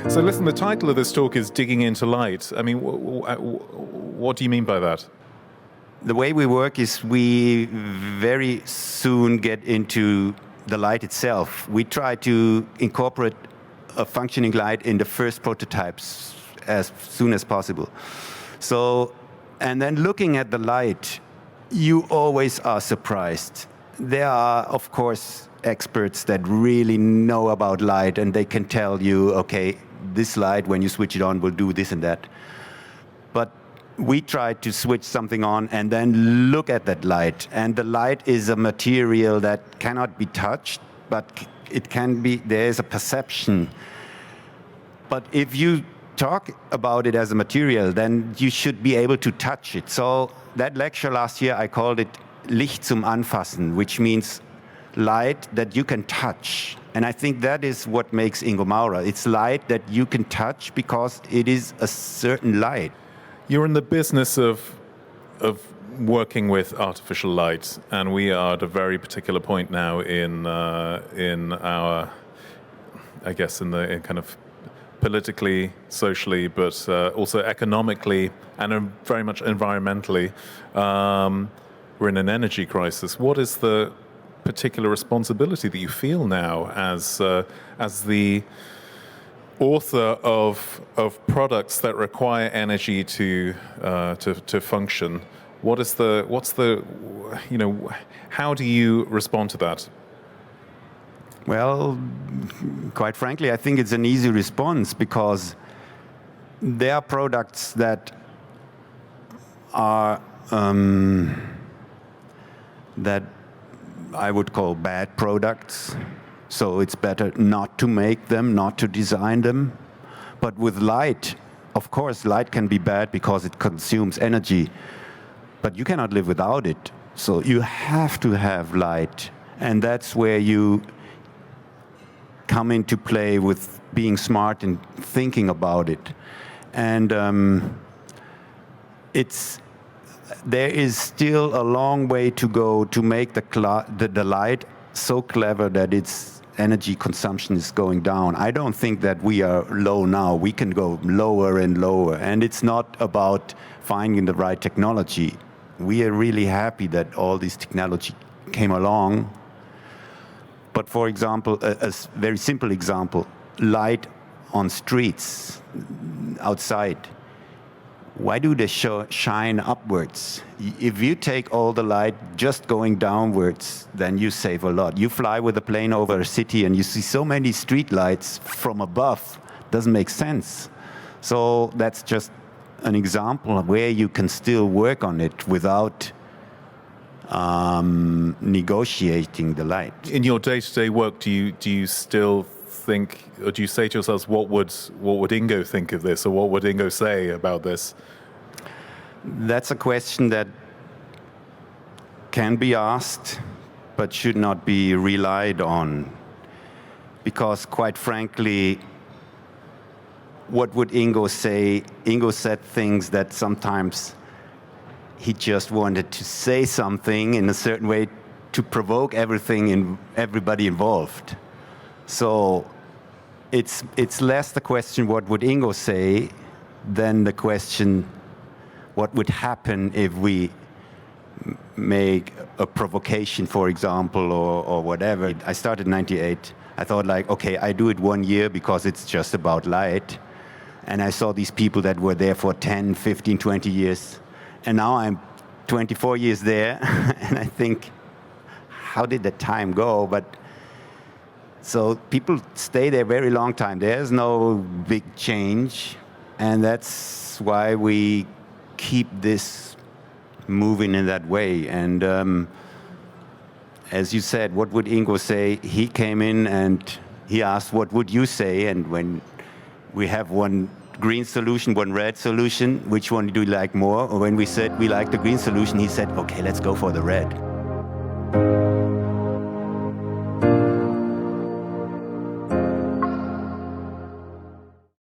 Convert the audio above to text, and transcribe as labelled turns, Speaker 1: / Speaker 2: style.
Speaker 1: So listen, the title of this talk is Digging into Light. I mean, what do you mean by that?
Speaker 2: The way we work is we very soon get into the light itself. We try to incorporate a functioning light in the first prototypes as soon as possible. So, and then looking at the light, you always are surprised. There are, of course, experts that really know about light, and they can tell you, okay, this light, when you switch it on, will do this and that. But we try to switch something on and then look at that light. And the light is a material that cannot be touched, but it can be, there is a perception. But if you talk about it as a material, then you should be able to touch it. So that lecture last year, I called it Licht zum Anfassen, which means light that you can touch. And I think that is what makes Ingo Maurer. It's light that you can touch because it is a certain light.
Speaker 1: You're in the business of working with artificial light, and we are at a very particular point now in our, I guess, in kind of politically, socially, but also economically and very much environmentally. We're in an energy crisis. What is the particular responsibility that you feel now as the author of products that require energy to function? What's the how do you respond to that?
Speaker 2: Well, quite frankly, I think it's an easy response because there are products that are that I would call bad products. So it's better not to make them, not to design them. But with light, of course, light can be bad because it consumes energy. But you cannot live without it. So you have to have light. And that's where you come into play with being smart and thinking about it. And there is still a long way to go to make the light so clever that its energy consumption is going down. I don't think that we are low now. We can go lower and lower. And it's not about finding the right technology. We are really happy that all this technology came along. But for example, a very simple example, light on streets, outside. Why do they shine upwards? If you take all the light just going downwards, then you save a lot. You fly with a plane over a city and you see so many street lights from above. Doesn't make sense. So that's just an example of where you can still work on it without negotiating the light.
Speaker 1: In your day-to-day work, do you still think, or do you say to yourselves, what would Ingo think of this, or what would Ingo say about this?
Speaker 2: That's a question that can be asked, but should not be relied on. Because quite frankly, what would Ingo say? Ingo said things that sometimes he just wanted to say something in a certain way to provoke everybody involved. So it's less the question, what would Ingo say, than the question, what would happen if we make a provocation, for example, or whatever. I started in '98. I thought like, okay, I do it 1 year because it's just about light. And I saw these people that were there for 10, 15, 20 years. And now I'm 24 years there. And I think, how did the time go? But so people stay there a very long time. There's no big change. And that's why we keep this moving in that way. And as you said, what would Ingo say? He came in and he asked, what would you say? And when we have one green solution, one red solution, which one do you like more? Or when we said we like the green solution, he said, okay, let's go for the red.